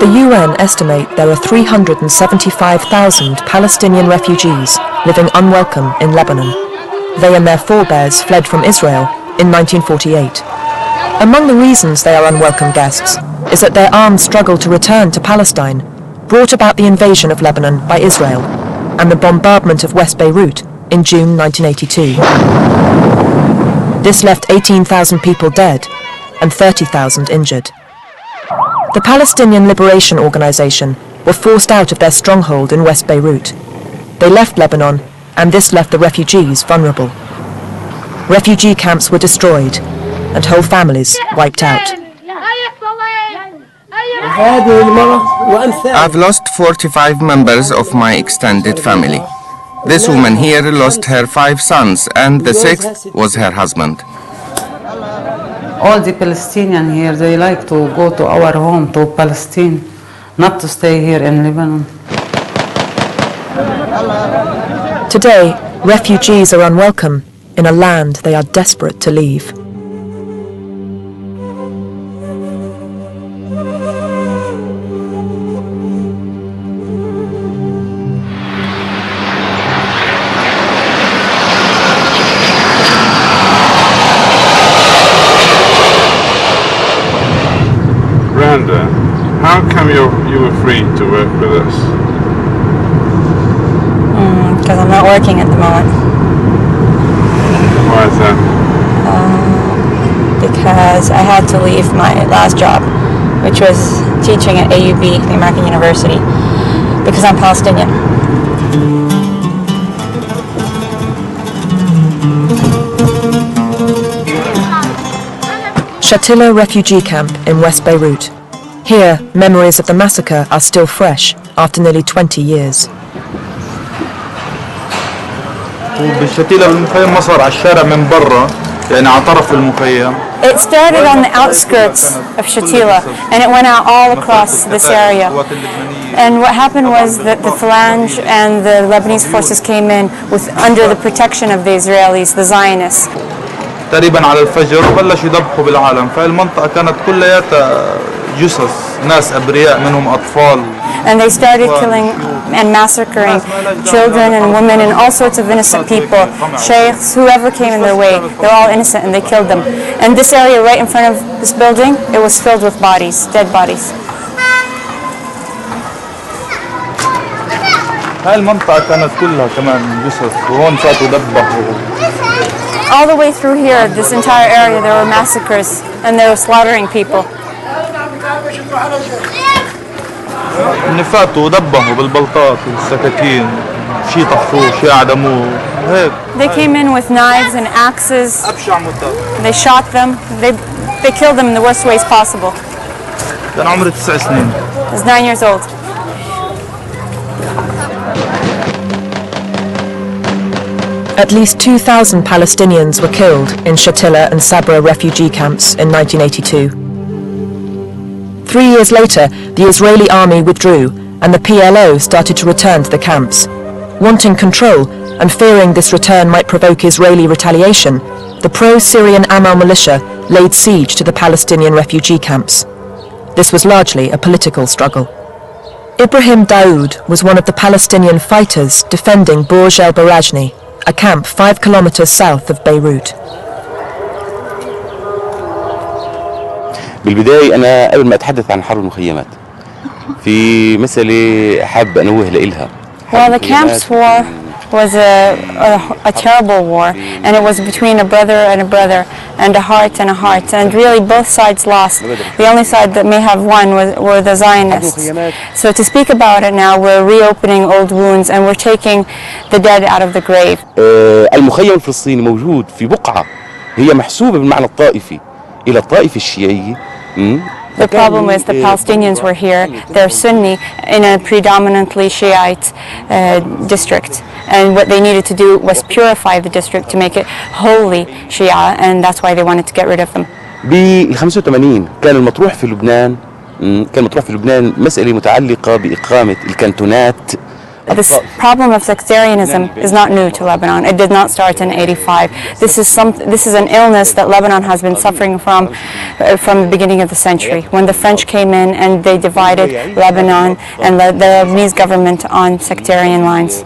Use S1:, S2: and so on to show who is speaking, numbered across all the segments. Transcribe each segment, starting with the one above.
S1: The UN estimate there are 375,000 Palestinian refugees living unwelcome in Lebanon. They and their forebears fled from Israel in 1948. Among the reasons they are unwelcome guests is that their armed struggle to return to Palestine brought about the invasion of Lebanon by Israel and the bombardment of West Beirut in June 1982. This left 18,000 people dead and 30,000 injured. The Palestinian Liberation Organization were forced out of their stronghold in West Beirut. They left Lebanon, and this left the refugees vulnerable. Refugee camps were destroyed, and whole families wiped out.
S2: I've lost 45 members of my extended family. This woman here lost her 5 sons, and the 6th was her husband.
S3: All the Palestinians here, they like to go to our home, to Palestine, not to stay here in Lebanon.
S1: Today, refugees are unwelcome in a land they are desperate to leave.
S4: How come you were free to work with us?
S5: Because I'm not working at the moment.
S4: Why is that?
S5: Because I had to leave my last job, which was teaching at AUB, the American University, because I'm Palestinian.
S1: Shatila refugee camp in West Beirut. Here, memories of the massacre are still fresh after nearly 20 years.
S5: It started on the outskirts of Shatila, and it went out all across this area. And what happened was that the Phalange and the Lebanese forces came in under the protection of the Israelis, the Zionists.
S6: تقريبا على الفجر وبلشوا يذبحوا بالعالم، فالمنطقة كانت كلياتها جثث، ناس أبرياء منهم أطفال.
S5: And they started killing and massacring children and women and all sorts of innocent people, sheikhs, whoever came in their way. They're all innocent and they killed them. And this area right in front of this building, it was filled with bodies, dead bodies.
S6: هاي المنطقة كانت كلها كمان جثث، وهون فاتوا ذبحوا.
S5: All the way through here, this entire area, there were massacres and they were slaughtering people.
S6: اللي فاتوا ذبحوا بالبلطات والسكاكين، شي طفوه، شي عدموه، هيك.
S5: They came in with knives and axes.
S6: أبشع متى.
S5: They shot them. They killed them in the worst ways possible.
S6: كان عمري 9 سنين.
S5: I was 9 years old.
S1: At least 2,000 Palestinians were killed in Shatila and Sabra refugee camps in 1982. 3 years later, the Israeli army withdrew and the PLO started to return to the camps. Wanting control and fearing this return might provoke Israeli retaliation, the pro-Syrian Amal militia laid siege to the Palestinian refugee camps. This was largely a political struggle. Ibrahim Daoud was one of the Palestinian fighters defending Burj el-Barajni, a camp 5 kilometers south of Beirut.
S7: بالبداية أنا قبل ما أتحدث عن حرب المخيمات في مسألة حاب أنوه لإلها.
S5: Well, the camps war was a terrible war, and it was between a brother and a heart and a heart, and really both sides lost. The only side that may have won were the Zionists. So to speak about it now, we're reopening old wounds and we're taking the dead out of the grave.
S7: المخيم الفلسطيني موجود في بقعة هي محسوبة بالمعنى الطائفي إلى الطائفة الشيعية.
S5: The problem is the Palestinians were here, they're Sunni in a predominantly Shiite district, and what they needed to do was purify the district to make it wholly Shia, and that's why they wanted to get rid of them.
S7: بال 85 كان المطروح في لبنان مسألة متعلقة بإقامة الكانتونات
S5: This problem of sectarianism is not new to Lebanon. It did not start in '85. This is an illness that Lebanon has been suffering from the beginning of the century, when the French came in and they divided Lebanon and the Lebanese government on sectarian lines.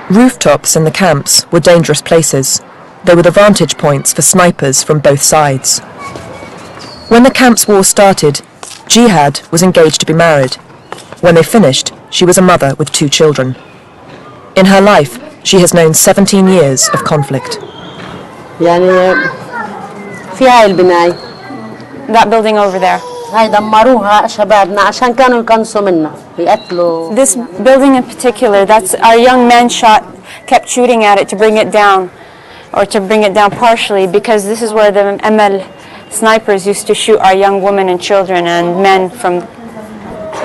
S1: Rooftops in the camps were dangerous places. They were the vantage points for snipers from both sides. When the camp's war started, Jihad was engaged to be married. When they finished, she was a mother with 2 children. In her life, she has known 17 years of conflict.
S5: That building over there. This building in particular, that's our young men kept shooting at it to bring it down, or to bring it down partially, because this is where the ML snipers used to shoot our young women and children and men from.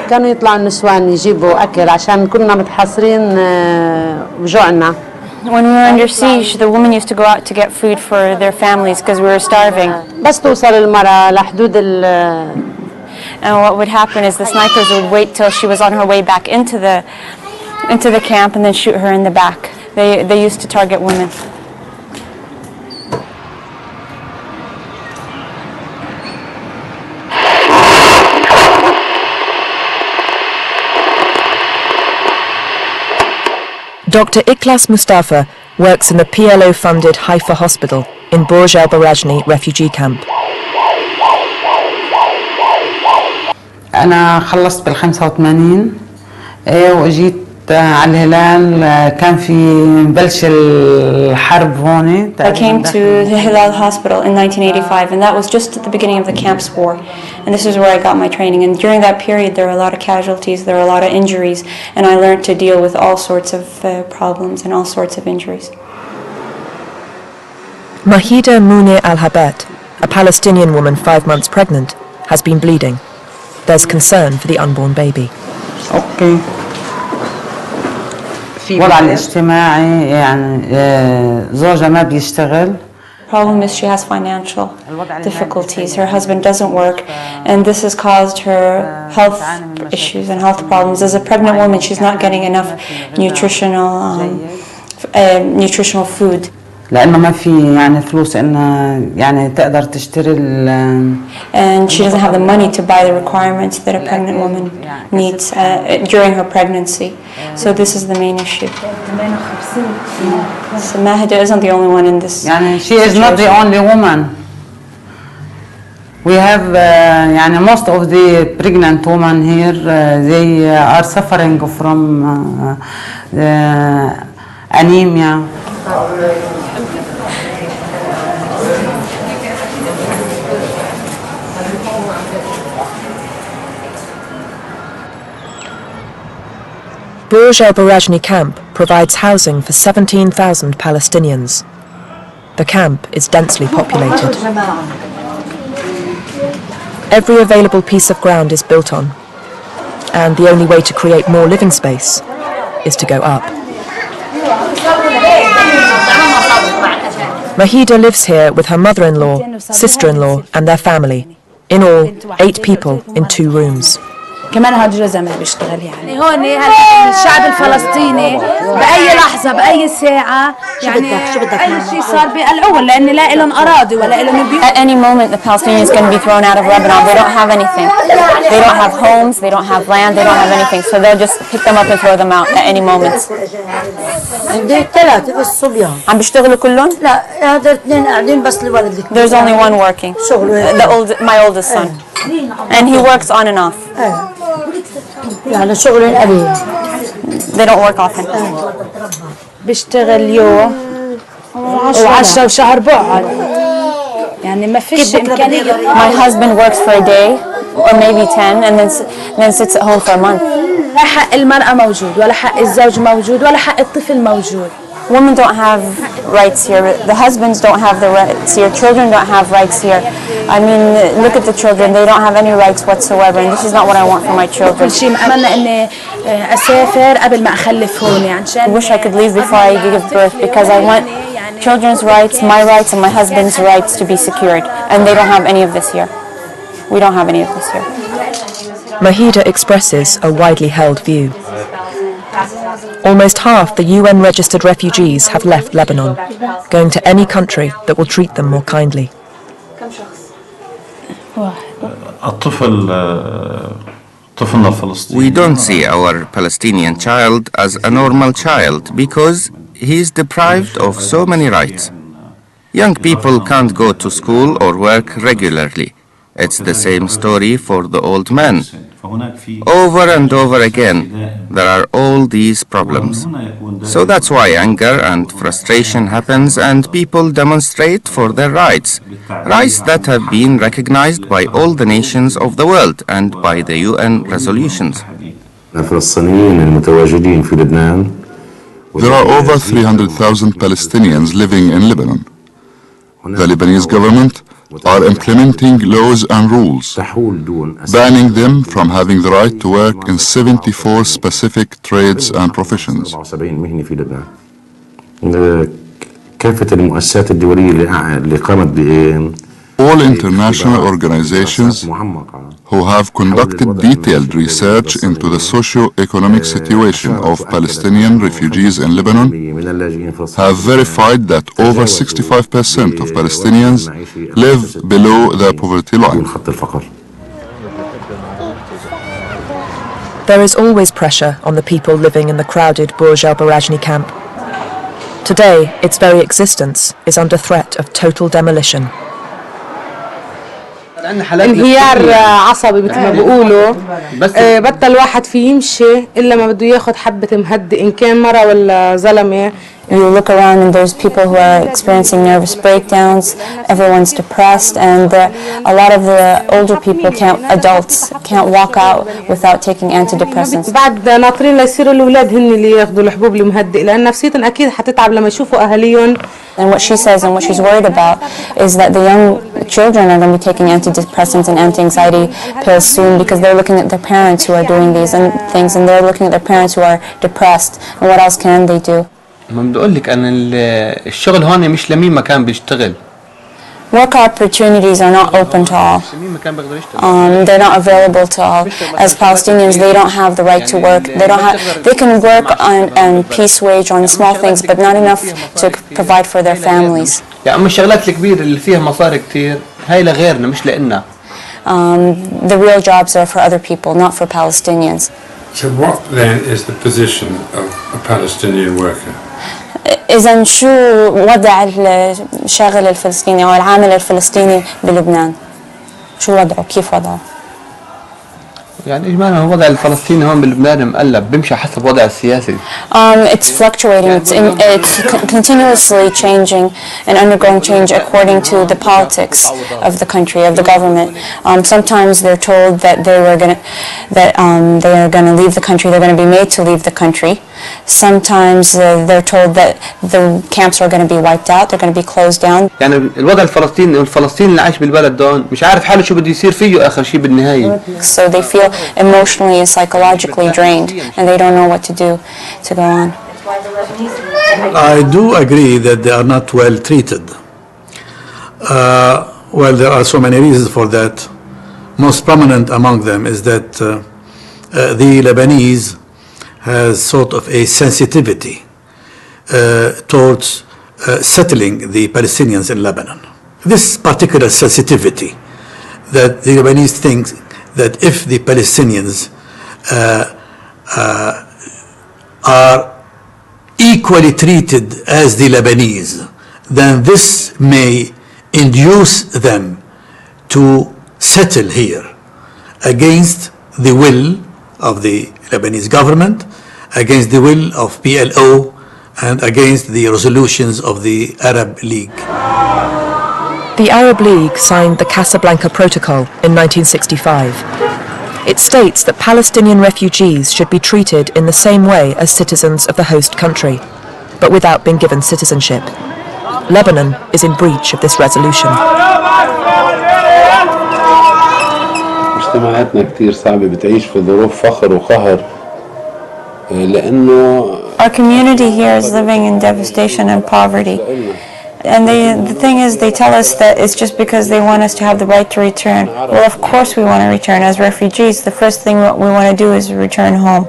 S8: كانوا يطلعوا النسوان يجيبوا أكل عشان كنا متحاصرين بجوعنا.
S5: When we were under siege, the women used to go out to get food for their families because we were starving.
S8: بس توصل المرأة لحدود
S5: And what would happen is the snipers would wait till she was on her way back into the camp and then shoot her in the back. They used to target women.
S1: Dr. Ikhlas Mustafa works in the PLO-funded Haifa hospital in Burj al-Barajni refugee camp.
S3: أنا خلصت بال85 وجيت على الهلال كان في بلش الحرب هون.
S5: I came to the Hilal hospital in 1985, and that was just at the beginning of the camp's war. And this is where I got my training. And during that period, there were a lot of casualties, there were a lot of injuries, and I learned to deal with all sorts of problems and all sorts of injuries.
S1: Mahida Mounir al-Habet, a Palestinian woman 5 months pregnant, has been bleeding. There's concern for the unborn baby.
S3: Okay. الوضع الاجتماعي يعني زوجها ما بيشتغل.
S5: Problem is she has financial difficulties. Her husband doesn't work, and this has caused her health issues and health problems. As a pregnant woman, she's not getting enough nutritional food.
S3: لأنه ما في يعني فلوس إنها يعني تقدر تشتري
S5: And she doesn't have the money to buy the requirements that a pregnant woman needs during her pregnancy. So this is the main issue. So Mahida isn't the only one in this.
S3: يعني she is not the only woman. We have يعني most of the pregnant women here they are suffering from anemia.
S1: Burj al-Barajni camp provides housing for 17,000 Palestinians. The camp is densely populated. Every available piece of ground is built on, and the only way to create more living space is to go up. Mahida lives here with her mother-in-law, sister-in-law and their family. In all, 8 people in 2 rooms.
S9: كمان هاد جزمة بيشتغل يعني هون الشعب الفلسطيني بأي لحظة بأي ساعة يعني أي شيء صار بيقلعوه لأن لا لهم أراضي ولا لهم بيوت.
S5: At any moment the Palestinians can be thrown out of Lebanon. They don't have anything. They don't have homes, they don't have land, they don't have anything. So they'll just pick them up and throw them out at any moment.
S10: عندي 3 بس صبيان.
S5: عم بيشتغلوا كلهم؟
S10: لا هذا 2 قاعدين بس الولد.
S5: There's only one working. My oldest son. And he works on and off.
S10: يعني شغل قليل.
S5: They don't work often.
S9: بيشتغل يوم و10 وشهر بعد. يعني ما فيش إمكانية.
S5: My husband works for a day or maybe 10 and then sits at home for a month.
S9: لا حق المرأة موجود ولا حق الزوج موجود ولا حق الطفل موجود.
S5: Women don't have rights here. The husbands don't have the rights here. Children don't have rights here. I mean, look at the children. They don't have any rights whatsoever. And this is not what I want for my children.
S9: كل شيء أتمنى إني أسافر قبل ما أخلف هون يعني.
S5: I wish I could leave before I give birth because I want children's rights, my rights, and my husband's rights to be secured. And they don't have any of this here. We don't have any of this here.
S1: Mahida expresses a widely held view. Almost half the UN-registered refugees have left Lebanon, going to any country that will treat them more kindly.
S2: We don't see our Palestinian child as a normal child because he is deprived of so many rights. Young people can't go to school or work regularly. It's the same story for the old men. Over and over again, there are all these problems. So that's why anger and frustration happens and people demonstrate for their rights. Rights that have been recognized by all the nations of the world and by the UN resolutions.
S11: There are over 300,000 Palestinians living in Lebanon. The Lebanese government are implementing laws and rules, banning them from having the right to work in 74 specific trades and professions. All international organizations who have conducted detailed research into the socio-economic situation of Palestinian refugees in Lebanon have verified that over 65% of Palestinians live below the poverty line.
S1: There is always pressure on the people living in the crowded Burj al-Barajni camp. Today, its very existence is under threat of total demolition.
S12: انهيار عصبي مثل ما بيقولوا بطل واحد فيه يمشي الا ما بده ياخذ حبه مهدئ ان كان مره ولا زلمه.
S5: You look around and there's people who are experiencing nervous breakdowns, everyone's depressed, and a lot of the older people adults can't walk out without taking antidepressants.
S12: بعد ناطرين ليصيروا الاولاد هن اللي ياخذوا الحبوب المهدئ لان نفسيتهم اكيد حتتعب لما يشوفوا اهاليهم.
S5: And what she says and what she's worried about is that the young children are going to be taking antidepressants and anti-anxiety pills soon because they're looking at their parents who are doing these and things, and they're looking at their parents who are depressed, and what else can they do?
S13: ما بدي اقول لك ان الشغل هون مش لمين ما كان بيشتغل.
S5: Work opportunities are not open to all. They're not available to all. As Palestinians, they don't have the right to work. They can work on piece wage on small things, but not enough to provide for their families.
S13: يعني الشغلات الكبيرة اللي فيها مصاري كتير هاي لغيرنا مش لإلنا.
S5: The real jobs are for other people, not for Palestinians.
S14: So what then is the position of a Palestinian worker?
S5: إذن شو وضع الشاغل الفلسطيني أو العامل الفلسطيني بلبنان؟ شو وضعه؟ كيف وضعه؟
S13: يعني إجمالا هو وضع الفلسطيني هون بلبنان مقلب بيمشي حسب وضع السياسي.
S5: It's fluctuating. It's continuously changing and undergoing change according to the politics of the country, of the government. Sometimes they're told that they are going to leave the country. They're going to be made to leave the country. Sometimes they're told that the camps are going to be wiped out. They're going to be closed down.
S13: يعني الوضع الفلسطيني والفلسطيني اللي عايش بالبلد دون مش عارف حاله شو بده يصير فيه آخر شيء بالنهاية.
S5: So they feel emotionally and psychologically drained, and they don't know what to do to go on.
S15: I do agree that they are not well treated. Well, there are so many reasons for that. Most prominent among them is that the Lebanese has sort of a sensitivity towards settling the Palestinians in Lebanon. This particular sensitivity that the Lebanese think that if the Palestinians are equally treated as the Lebanese, then this may induce them to settle here against the will of the Lebanese government, against the will of PLO, and against the resolutions of the Arab League.
S1: The Arab League signed the Casablanca Protocol in 1965. It states that Palestinian refugees should be treated in the same way as citizens of the host country, but without being given citizenship. Lebanon is in breach of this resolution.
S16: مجتمعاتنا كتير صعبة بتعيش في ظروف فقر وقهر لأنه
S5: Our community here is living in devastation and poverty, And the thing is, they tell us that it's just because they want us to have the right to return. Well, of course we want to return. As refugees, the first thing we want to do is return home.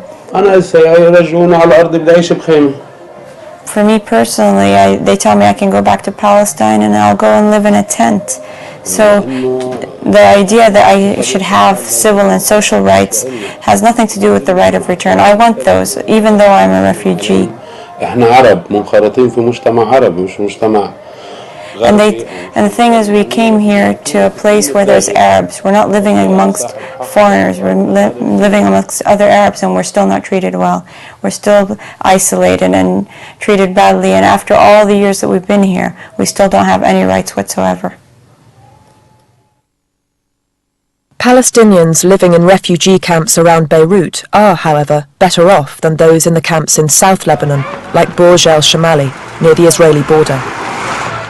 S5: For me personally, they tell me I can go back to Palestine and I'll go and live in a tent. So the idea that I should have civil and social rights has nothing to do with the right of return. I want those, even though I'm a refugee.
S16: احنا عرب منخرطين في مجتمع عربي مش مجتمع
S5: And the thing is, we came here to a place where there's Arabs. We're not living amongst foreigners. We're living amongst other Arabs, and we're still not treated well. We're still isolated and treated badly. And after all the years that we've been here, we still don't have any rights whatsoever.
S1: Palestinians living in refugee camps around Beirut are, however, better off than those in the camps in South Lebanon, like Burj al-Shamali, near the Israeli border.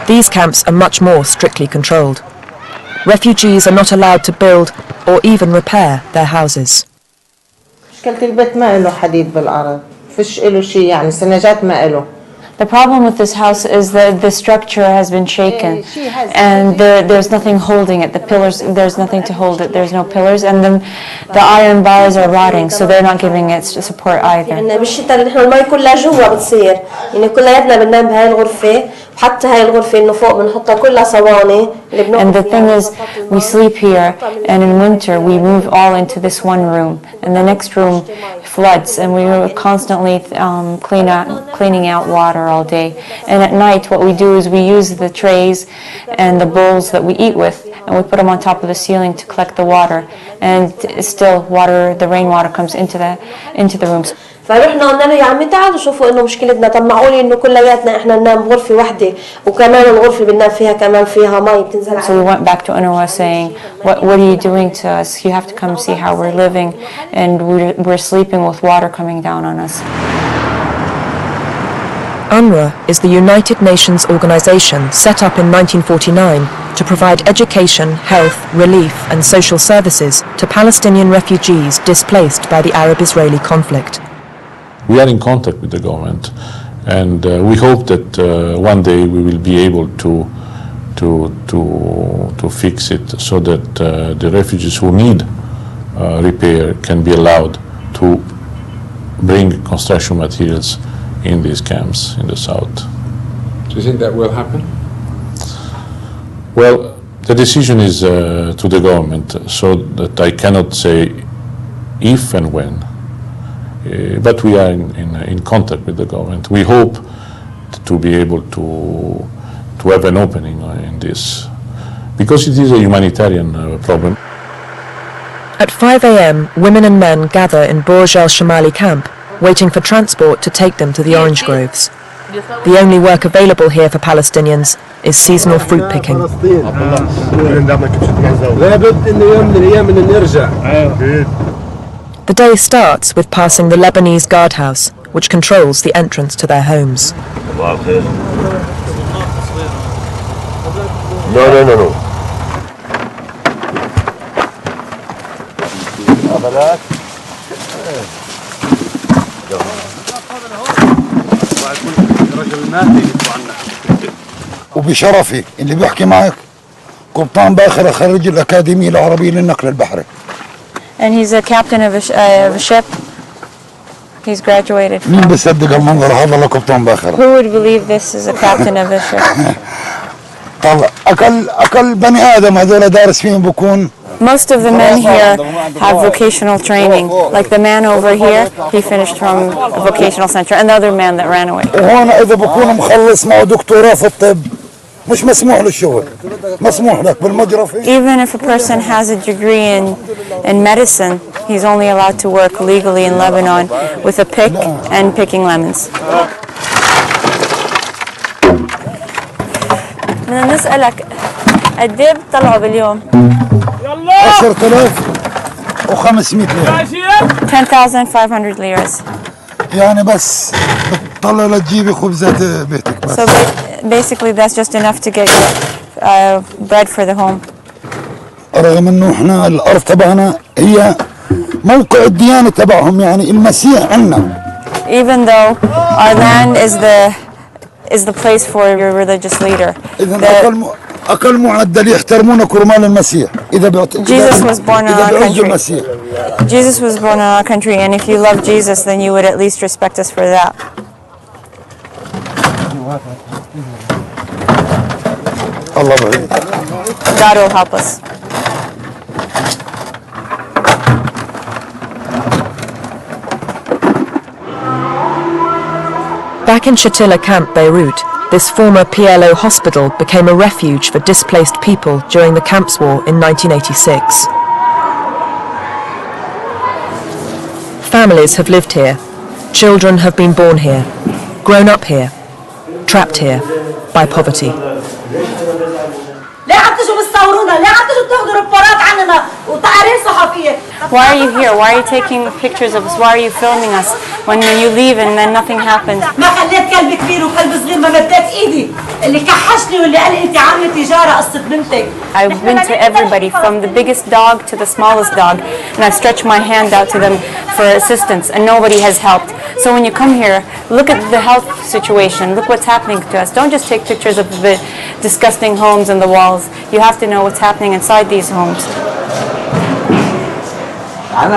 S1: These camps are much more strictly controlled. Refugees are not allowed to build or even repair their houses.
S17: مشكلة البيت ما له حديد بالأرض، فيش له شيء يعني سنجات ما له.
S5: The problem with this house is that the structure has been shaken, and there's nothing holding it. The pillars, there's nothing to hold it. There's no pillars, and the iron bars are rotting, so they're not giving it support either.
S18: يعني بالشتاء نحن المي كلها جوا بتصير، يعني كلياتنا بننام بهاي الغرفة، وحتى هاي الغرفة إنه فوق بنحطها كلها صواني.
S5: And the thing is, we sleep here, and in winter we move all into this one room, and the next room floods, and we are constantly cleaning out water all day. And at night, what we do is we use the trays and the bowls that we eat with, and we put them on top of the ceiling to collect the water. And still, the rainwater comes into the rooms.
S18: فرحنا قلنا له يا عمي تعالوا شوفوا انه مشكلتنا، طب معقول انه كلياتنا احنا ننام بغرفه واحده وكمان الغرفه بننام فيها كمان فيها مي بتنزل.
S5: So we went back to UNWRA saying, what are you doing to us? You have to come see how we're living, and we're sleeping with water coming down on us.
S1: UNWRA is the United Nations organization set up in 1949 to provide education, health, relief and social services to Palestinian refugees displaced by the Arab-Israeli conflict.
S19: We are in contact with the government, and we hope that one day we will be able to fix it so that the refugees who need repair can be allowed to bring construction materials in these camps in the south.
S14: Do you think that will happen?
S19: Well, the decision is to the government, so that I cannot say if and when. But we are in contact with the government. We hope to be able to have an opening in this, because it is a humanitarian problem.
S1: At 5 a.m., women and men gather in Burj al-Shamali camp, waiting for transport to take them to the orange groves. The only work available here for Palestinians is seasonal fruit picking. The day starts with passing the Lebanese guardhouse, which controls the entrance to their homes.
S20: No.
S21: وبشرفي اللي بيحكي معك قبطان باخر خريج الأكاديمية العربية للنقل البحري.
S5: And he's a captain of a ship. He's graduated from.
S21: مين بيصدق المنظر هذا لقبطان باخر؟
S5: Who would believe this is a captain of a ship?
S21: طلع أقل بني آدم هذول دارس فيهم بكون.
S5: Most of the men here have vocational training. Like the man over here, he finished from a vocational center, and the other man that ran away.
S21: وهون إذا بكون مخلص معه دكتوراه في الطب مش مسموح له الشغل. مسموح لك بالمجرفة.
S5: Even if a person has a degree in medicine, he's only allowed to work legally in Lebanon with a pick and picking lemons. بدنا نسألك قد ايه بتطلعوا باليوم؟
S21: 10,500 ليرة.
S5: 10,500 liras.
S21: يعني بس بتطلع لتجيبي خبزات بيتك بس.
S5: So basically that's just enough to get bread for the home.
S21: رغم انه احنا الارض تبعنا هي موقع الديانة تبعهم، يعني المسيح عنا.
S5: Even though our land is the place for your religious leader.
S21: أقل معدل يحترمون كرمال المسيح.
S5: Jesus was born in our country. Jesus was born in our country, and if you love Jesus, then you would at least respect us for that. God will help us.
S1: Back in Shatila camp, Beirut, this former PLO hospital became a refuge for displaced people during the camps war in 1986. Families have lived here. Children have been born here, grown up here, trapped here by poverty.
S5: Why are you here? Why are you taking pictures of us? Why are you filming us when you leave and then nothing happens? I've been to everybody, from the biggest dog to the smallest dog, and I've stretched my hand out to them for assistance, and nobody has helped. So when you come here, look at the health situation, look what's happening to us. Don't just take pictures of the disgusting homes and the walls. You have to know what's happening inside these homes. I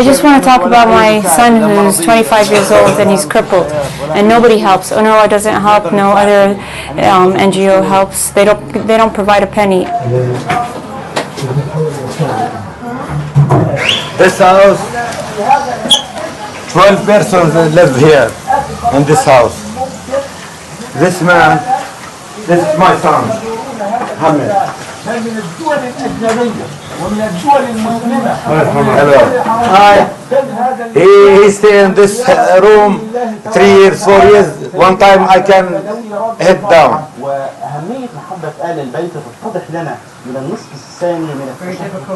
S5: just want to talk about my son who's 25 years old and he's crippled, and nobody helps. UNWRA doesn't help, no other NGO helps. They don't provide a penny.
S21: This house, 12 persons live here in this house. This man, this is my son, Hammad. Hello. Hi. He stay in this room 3 years, 4 years. One time I can head down.
S20: وأهمية محبة آل البيت تتضح لنا من النصف الثاني من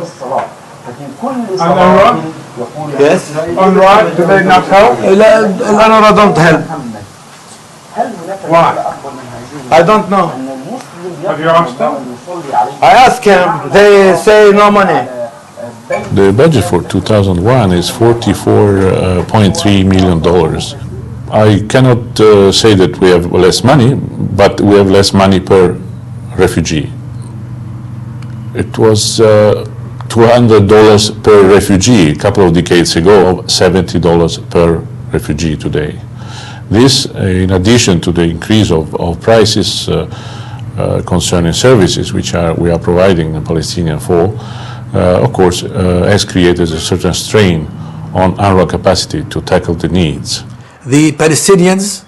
S20: الصلاة. لكن كل صلاة يقول
S21: Yes. UNWRA, do they not help? UNWRA don't help. Why? I don't know. Have you asked them? I asked him. They say no money.
S19: The budget for 2001 is $44.3 million. I cannot say that we have less money, but we have less money per refugee. It was $200 per refugee a couple of decades ago, $70 per refugee today. This, in addition to the increase of prices concerning services, which we are providing the Palestinian for, of course, has created a certain strain on UNRWA capacity to tackle the needs.
S15: The Palestinians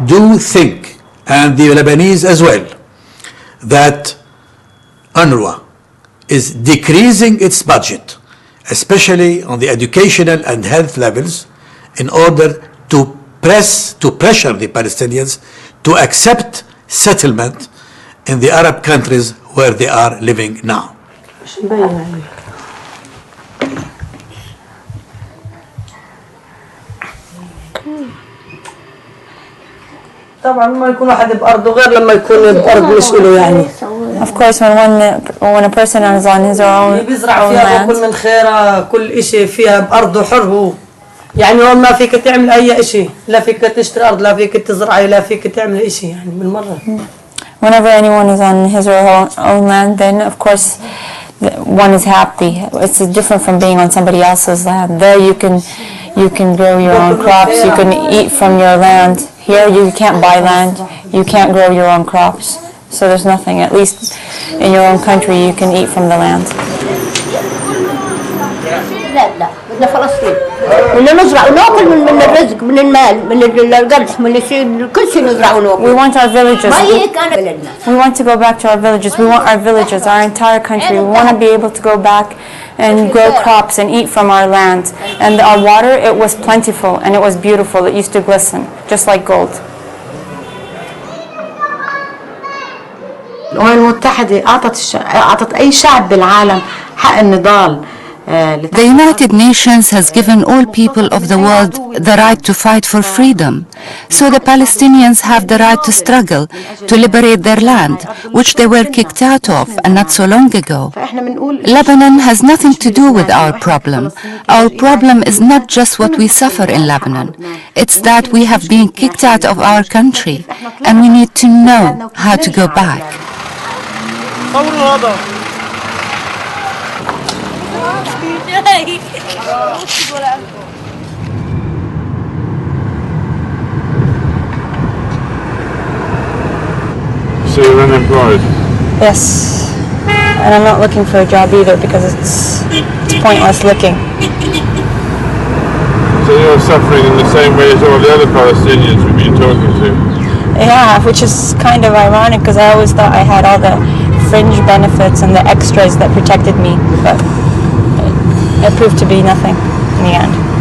S15: do think, and the Lebanese as well, that UNRWA is decreasing its budget, especially on the educational and health levels, in order to pressure the Palestinians to accept settlement in the Arab countries where they are living now.
S10: طبعا ما يكون واحد بأرضه غير لما يكون بأرض مش له يعني.
S5: Of course, when a person is on his own
S10: بيزرع فيها كل من خيرها كل إشي فيها بأرضه حر هو. يعني هون ما فيك تعمل أي إشي، لا فيك تشتري أرض، لا فيك تزرعي، لا فيك تعمل إشي يعني بالمرة.
S5: Whenever anyone is on his or her own land, then of course one is happy. It's different from being on somebody else's land. There you can grow your own crops, you can eat from your land. Here you can't buy land, you can't grow your own crops. So there's nothing, at least in your own country you can eat from the land.
S10: بدنا فلسطين. بدنا نزرع وناكل من الرزق، من المال، من القمح، من الشيء، كل شيء نزرع وناكل.
S5: We want our villages. We want to go back to our villages. We want our villages, our entire country. We want to be able to go back and grow crops and eat from our land. And our water, it was plentiful and it was beautiful. It used to glisten, just like gold.
S3: الأمم المتحدة أعطت أي شعب بالعالم حق النضال
S4: The United Nations has given all people of the world the right to fight for freedom. So the Palestinians have the right to struggle, to liberate their land, which they were kicked out of and not so long ago. Lebanon has nothing to do with our problem. Our problem is not just what we suffer in Lebanon. It's that we have been kicked out of our country and we need to know how to go back.
S19: So you're unemployed?
S5: Yes, and I'm not looking for a job either because it's pointless looking.
S19: So you're suffering in the same way as all the other Palestinians we've been talking to?
S5: Yeah, which is kind of ironic because I always thought I had all the fringe benefits and the extras that protected me, but it proved to be nothing in the end.